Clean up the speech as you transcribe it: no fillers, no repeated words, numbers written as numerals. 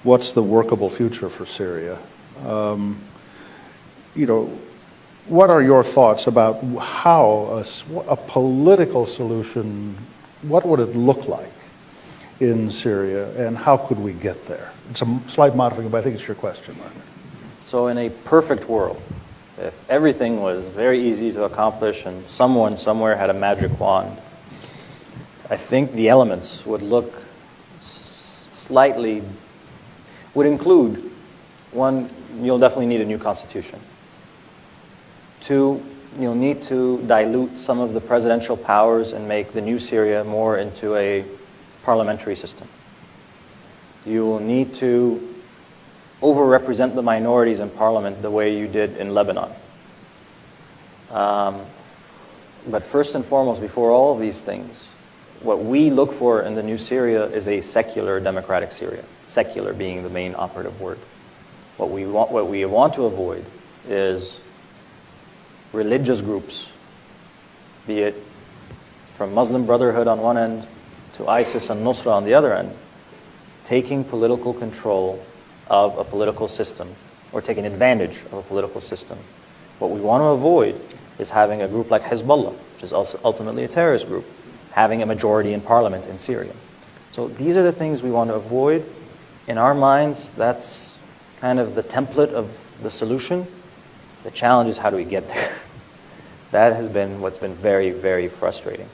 what's the workable future for Syria? You know, what are your thoughts about how a political solution, what would it look like in Syria, and how could we get there? It's a slight modification, but I think it's your question, Mark. So in a perfect world, if everything was very easy to accomplish and someone somewhere had a magic wand, I think the elements would look slightly, would include, one, you'll definitely need a new constitution. Two, you'll need to dilute some of the presidential powers and make the new Syria more into a parliamentary system. You will need to overrepresent the minorities in parliament the way you did in Lebanon. But first and foremost, before all of these things, what we look for in the new Syria is a secular democratic Syria, secular being the main operative word. What we want to avoid is religious groups, be it from Muslim Brotherhood on one end to ISIS and Nusra on the other end, taking political control of a political system or taking advantage of a political system. What we want to avoid is having a group like Hezbollah, which is also ultimately a terrorist group, having a majority in parliament in Syria. So these are the things we want to avoid. In our minds, that's kind of the template of the solution. The challenge is how do we get there? That has been what's been very, very frustrating.